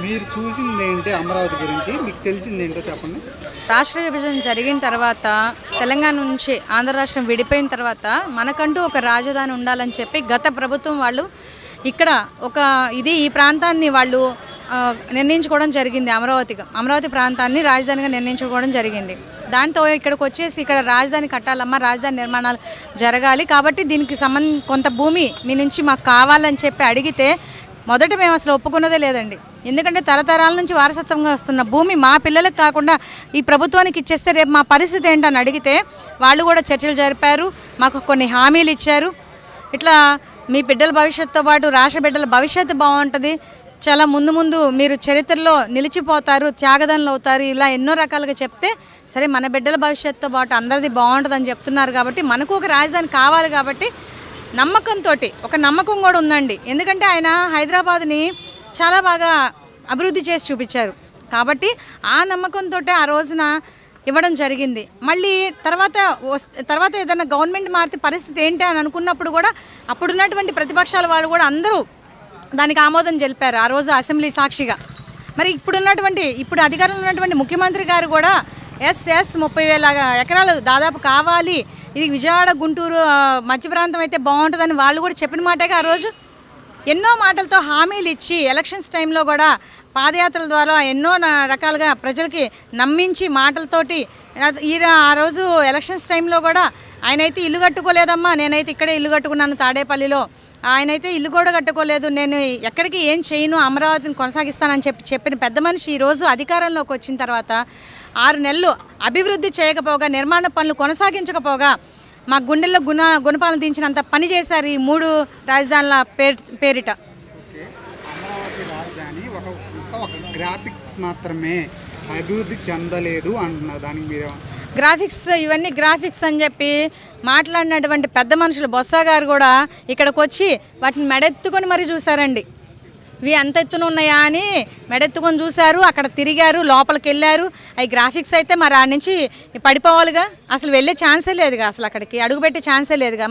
మీరు చూసింది ఏంటి అమరావతి గురించి, మీకు తెలిసింది ఏంటో చెప్పండి. రాష్ట్ర విభజన జరిగిన తర్వాత తెలంగాణ నుంచి ఆంధ్ర రాష్ట్రం విడిపోయిన తర్వాత మనకంటూ ఒక రాజధాని ఉండాలని చెప్పి గత ప్రభుత్వం వాళ్ళు ఇక్కడ ఈ ప్రాంతాన్ని వాళ్ళు నిర్ణయించుకోవడం జరిగింది. అమరావతి ప్రాంతాన్ని రాజధానిగా నిర్ణయించుకోవడం జరిగింది. దాంతో ఇక్కడికి వచ్చేసి ఇక్కడ రాజధాని కట్టాలమ్మా, రాజధాని నిర్మాణాలు జరగాలి కాబట్టి దీనికి కొంత భూమి మీ నుంచి మాకు కావాలని చెప్పి అడిగితే మొదట మేము అసలు ఒప్పుకున్నదే లేదండి. ఎందుకంటే తరతరాల నుంచి వారసత్వంగా వస్తున్న భూమి మా పిల్లలకు కాకుండా ఈ ప్రభుత్వానికి ఇచ్చేస్తే రేపు మా పరిస్థితి ఏంటని అడిగితే వాళ్ళు కూడా చర్చలు జరిపారు, మాకు కొన్ని హామీలు ఇచ్చారు. ఇట్లా మీ బిడ్డల భవిష్యత్తుతో పాటు రాష్ట్ర బిడ్డల భవిష్యత్తు బాగుంటుంది, చాలా ముందు మీరు చరిత్రలో నిలిచిపోతారు, త్యాగదనులు అవుతారు, ఇలా ఎన్నో రకాలుగా చెప్తే సరే మన బిడ్డల భవిష్యత్తుతో పాటు అందరిది బాగుంటుందని చెప్తున్నారు కాబట్టి మనకు ఒక రాజధాని కావాలి కాబట్టి నమ్మకంతో ఒక నమ్మకం కూడా ఉందండి. ఎందుకంటే ఆయన హైదరాబాద్ని చాలా బాగా అభివృద్ధి చేసి చూపించారు కాబట్టి ఆ నమ్మకంతో ఆ రోజున ఇవ్వడం జరిగింది. మళ్ళీ తర్వాత ఏదైనా గవర్నమెంట్ మారితే పరిస్థితి ఏంటి అని అనుకున్నప్పుడు కూడా అప్పుడున్నటువంటి ప్రతిపక్షాల వాళ్ళు కూడా అందరూ దానికి ఆమోదం తెలిపారు ఆ రోజు అసెంబ్లీ సాక్షిగా. మరి ఇప్పుడు అధికారంలో ఉన్నటువంటి ముఖ్యమంత్రి గారు కూడా 30,000 ఎకరాలు దాదాపు కావాలి, ఇది విజయవాడ గుంటూరు మధ్య ప్రాంతం అయితే బాగుంటుందని వాళ్ళు కూడా చెప్పిన మాటగా ఆ రోజు ఎన్నో మాటలతో హామీలు ఇచ్చి ఎలక్షన్స్ టైంలో కూడా పాదయాత్రల ద్వారా ఎన్నో రకాలుగా ప్రజలకి నమ్మించి మాటలతోటి ఆ రోజు ఎలక్షన్స్ టైంలో కూడా ఆయనైతే ఇల్లు కట్టుకోలేదమ్మా, నేనైతే ఇక్కడే ఇల్లు కట్టుకున్నాను తాడేపల్లిలో, ఆయనైతే ఇల్లు కూడా కట్టుకోలేదు, నేను ఎక్కడికి ఏం చేయను అమరావతిని కొనసాగిస్తానని చెప్పిన పెద్ద మనిషి ఈరోజు అధికారంలోకి వచ్చిన తర్వాత 6 నెలలు అభివృద్ధి చేయకపోగా నిర్మాణ పనులు కొనసాగించకపోగా మా గుండెల్లో గుణపాలను దించినంత పని చేశారు ఈ 3 రాజధానుల పేరిట. అమరావతి రాజధాని ఒక గ్రాఫిక్స్ మాత్రమే, అభివృద్ధి చెందలేదు అంటున్నారు, దానికి మీరు ఇవన్నీ గ్రాఫిక్స్ అని చెప్పి మాట్లాడినటువంటి పెద్ద మనుషులు బొత్స గారు కూడా ఇక్కడికి వచ్చి వాటిని మెడెత్తుకొని మరీ చూశారండి. ఇవి ఎంత ఎత్తున ఉన్నాయా అని మెడెత్తుకొని చూశారు, అక్కడ తిరిగారు, లోపలికి వెళ్ళారు. అవి గ్రాఫిక్స్ అయితే మరి ఆడ నుంచి పడిపోవాలిగా, అసలు వెళ్ళే ఛాన్సే లేదుగా, అసలు అక్కడికి అడుగుపెట్టే ఛాన్సే లేదుగా.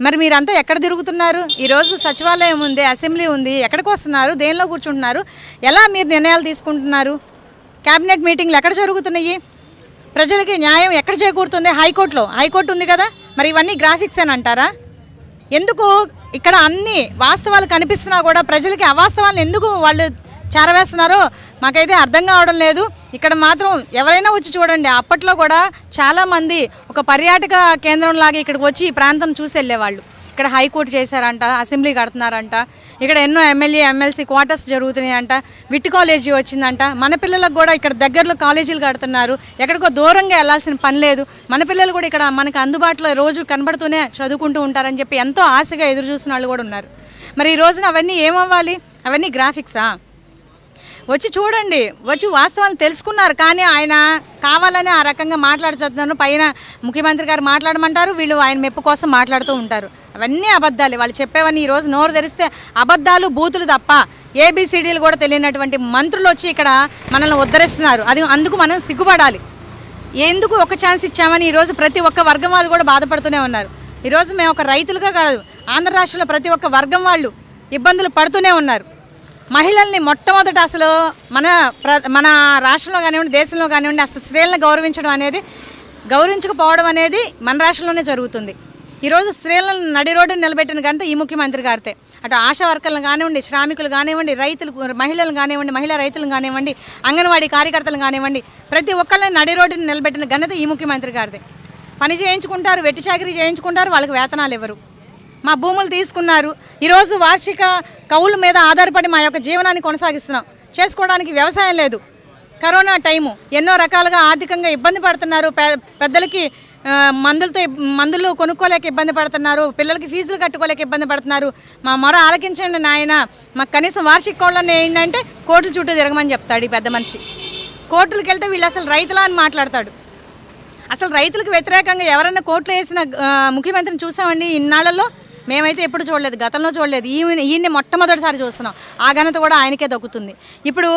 మరి మీరంతా ఎక్కడ తిరుగుతున్నారు? ఈరోజు సచివాలయం ఉంది, అసెంబ్లీ ఉంది, ఎక్కడికి వస్తున్నారు, దేనిలో కూర్చుంటున్నారు, ఎలా మీరు నిర్ణయాలు తీసుకుంటున్నారు? క్యాబినెట్ మీటింగ్లు ఎక్కడ జరుగుతున్నాయి? ప్రజలకి న్యాయం ఎక్కడ చేకూరుతుంది? హైకోర్టు ఉంది కదా, మరి ఇవన్నీ గ్రాఫిక్స్ అని అంటారా? ఎందుకు ఇక్కడ అన్ని వాస్తవాలు కనిపిస్తున్నా కూడా ప్రజలకి అవాస్తవాలను ఎందుకు వాళ్ళు చేరవేస్తున్నారో మాకైతే అర్థం కావడం లేదు. ఇక్కడ మాత్రం ఎవరైనా వచ్చి చూడండి, అప్పట్లో కూడా చాలామంది ఒక పర్యాటక కేంద్రం లాగా ఇక్కడికి వచ్చి ఈ ప్రాంతం చూసి వెళ్ళేవాళ్ళు. ఇక్కడ హైకోర్టు చేశారంట, అసెంబ్లీ కడుతున్నారంట, ఇక్కడ ఎన్నో ఎమ్మెల్యే ఎమ్మెల్సీ క్వార్టర్స్ జరుగుతున్నాయంట, విట్ కాలేజీ వచ్చిందంట, మన పిల్లలకు కూడా ఇక్కడ దగ్గరలో కాలేజీలు కడుతున్నారు, ఎక్కడికో దూరంగా వెళ్ళాల్సిన పని లేదు, మన పిల్లలు కూడా ఇక్కడ మనకు అందుబాటులో రోజు కనబడుతూనే చదువుకుంటూ ఉంటారని చెప్పి ఎంతో ఆశగా ఎదురు చూసిన వాళ్ళు కూడా ఉన్నారు. మరి ఈ రోజున అవన్నీ ఏమవ్వాలి? అవన్నీ గ్రాఫిక్సా? వచ్చి చూడండి, వచ్చి వాస్తవాలను తెలుసుకున్నారు. కానీ ఆయన కావాలని ఆ రకంగా మాట్లాడుతున్నారు. పైన ముఖ్యమంత్రి గారు మాట్లాడమంటారు, వీళ్ళు ఆయన మెప్పు కోసం మాట్లాడుతూ ఉంటారు. అవన్నీ అబద్ధాలు, వాళ్ళు చెప్పేవన్నీ ఈరోజు నోరు తెరిస్తే అబద్ధాలు, బూతులు తప్ప ఏబిసిడీలు కూడా తెలియనటువంటి మంత్రులు వచ్చి ఇక్కడ మనల్ని ఉద్ధరిస్తున్నారు. అందుకు మనం సిగ్గుపడాలి. ఎందుకు ఒక ఛాన్స్ ఇచ్చామని ఈరోజు ప్రతి ఒక్క వర్గం వాళ్ళు కూడా బాధపడుతూనే ఉన్నారు. ఈరోజు మేము ఒక రైతులుగా కాదు, ఆంధ్ర రాష్ట్రంలో ప్రతి ఒక్క వర్గం వాళ్ళు ఇబ్బందులు పడుతూనే ఉన్నారు. మహిళల్ని మొట్టమొదట అసలు మన రాష్ట్రంలో కానివ్వండి, దేశంలో కానివ్వండి, అసలు స్త్రీలను గౌరవించకపోవడం అనేది మన రాష్ట్రంలోనే జరుగుతుంది. ఈరోజు స్త్రీలను నడి రోడ్డుని నిలబెట్టిన ఘనత ఈ ముఖ్యమంత్రి గారితే. అటు ఆశా వర్కర్లను కానివ్వండి, శ్రామికులు కానివ్వండి, మహిళలు కానివ్వండి, మహిళా రైతులు కానివ్వండి, అంగన్వాడీ కార్యకర్తలు కానివ్వండి, ప్రతి ఒక్కళ్ళని నడి రోడ్డుని నిలబెట్టిన ఘనత ఈ ముఖ్యమంత్రి గారిదే. పని చేయించుకుంటారు, వెట్టి చాకరీ చేయించుకుంటారు, వాళ్ళకి వేతనాలు ఇవ్వరు. మా భూములు తీసుకున్నారు. ఈరోజు వార్షిక కౌలు మీద ఆధారపడి మా యొక్క జీవనాన్ని కొనసాగిస్తున్నాం. చేసుకోవడానికి వ్యవసాయం లేదు. కరోనా టైము ఎన్నో రకాలుగా ఆర్థికంగా ఇబ్బంది పడుతున్నారు. పెద్దలకి మందులు కొనుక్కోలేక ఇబ్బంది పడుతున్నారు, పిల్లలకి ఫీజులు కట్టుకోలేక ఇబ్బంది పడుతున్నారు. మా మొర ఆలకించండి నాయన, మాకు కనీసం వార్షిక కౌళ్ళని ఏంటంటే కోర్టుల చుట్టూ తిరగమని చెప్తాడు ఈ పెద్ద మనిషి. కోర్టులకు వెళ్తే వీళ్ళు అసలు రైతులా అని మాట్లాడతాడు. అసలు రైతులకు వ్యతిరేకంగా ఎవరైనా కోర్టులో వేసిన ముఖ్యమంత్రిని చూసామండి ఇన్నాళ్లలో? మేమైతే ఎప్పుడు చూడలేదు, గతంలో చూడలేదు. ఈయన్ని మొట్టమొదటిసారి చూస్తున్నాం. ఆ ఘనత కూడా ఆయనకే దక్కుతుంది. ఇప్పుడు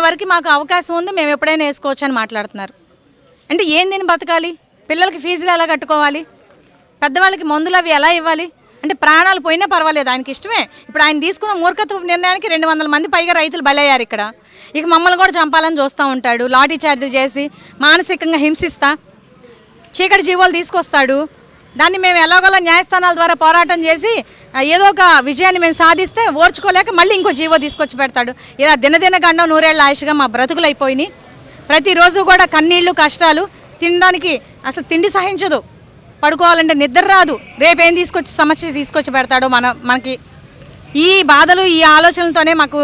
వరకు మాకు అవకాశం ఉంది, మేము ఎప్పుడైనా వేసుకోవచ్చు అని మాట్లాడుతున్నారు. అంటే ఏం దీన్ని బతకాలి? పిల్లలకి ఫీజులు ఎలా కట్టుకోవాలి? పెద్దవాళ్ళకి మందులు అవి ఎలా ఇవ్వాలి? అంటే ప్రాణాలు పోయినా పర్వాలేదు, ఆయనకి ఇష్టమే. ఇప్పుడు ఆయన తీసుకున్న మూర్ఖత్వ నిర్ణయానికి 200 మంది పైగా రైతులు బలయ్యారు ఇక్కడ. ఇక మమ్మల్ని కూడా చంపాలని చూస్తూ ఉంటాడు, లాఠీ చార్జీలు చేసి మానసికంగా హింసిస్తా చీకటి జీవోలు తీసుకొస్తాడు. దాన్ని మేము ఎలాగోలా న్యాయస్థానాల ద్వారా పోరాటం చేసి ఏదో ఒక విజయాన్ని మేము సాధిస్తే ఓర్చుకోలేక మళ్ళీ ఇంకో జీవో తీసుకొచ్చి పెడతాడు. ఇలా దినదిన గండం 100 ఏళ్ల ఆయుష్గా మా బ్రతుకులు అయిపోయినాయి. ప్రతిరోజు కూడా కన్నీళ్లు, కష్టాలు. తినడానికి అసలు తిండి సహించదు, పడుకోవాలంటే నిద్ర రాదు. రేపేం సమస్య తీసుకొచ్చి పెడతాడో మనకి ఈ బాధలు, ఈ ఆలోచనలతోనే మాకు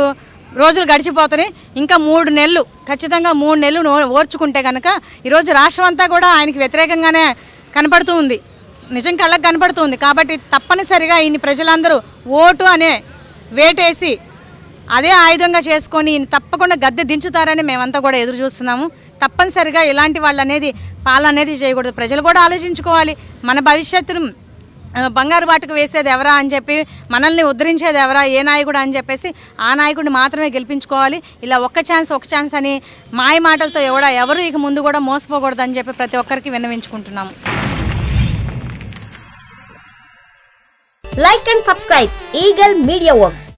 రోజులు గడిచిపోతున్నాయి. ఇంకా 3 నెలలు, ఖచ్చితంగా 3 నెలలు ఓర్చుకుంటే కనుక ఈరోజు రాష్ట్రం అంతా కూడా ఆయనకి వ్యతిరేకంగానే కనపడుతూ ఉంది, నిజం కళ్ళకు కనపడుతుంది. కాబట్టి తప్పనిసరిగా ఈయన ప్రజలందరూ ఓటు అనే వేటేసి అదే ఆయుధంగా చేసుకొని ఈయన తప్పకుండా గద్దె దించుతారని మేమంతా కూడా ఎదురు చూస్తున్నాము. తప్పనిసరిగా ఇలాంటి వాళ్ళు అనేది పాలన అనేది చేయకూడదు. ప్రజలు కూడా ఆలోచించుకోవాలి, మన భవిష్యత్తును బంగారు బాటకు వేసేది ఎవరా అని చెప్పి, మనల్ని ఉద్ధరించేది ఎవరా, ఏ నాయకుడు అని చెప్పేసి ఆ నాయకుడిని మాత్రమే గెలిపించుకోవాలి. ఇలా ఒక్క ఛాన్స్ అని మాయ మాటలతో ఎవరు ఇక ముందు కూడా మోసపోకూడదు అని చెప్పి ప్రతి ఒక్కరికి విన్నవించుకుంటున్నాము. Like and subscribe Eagle Media Works.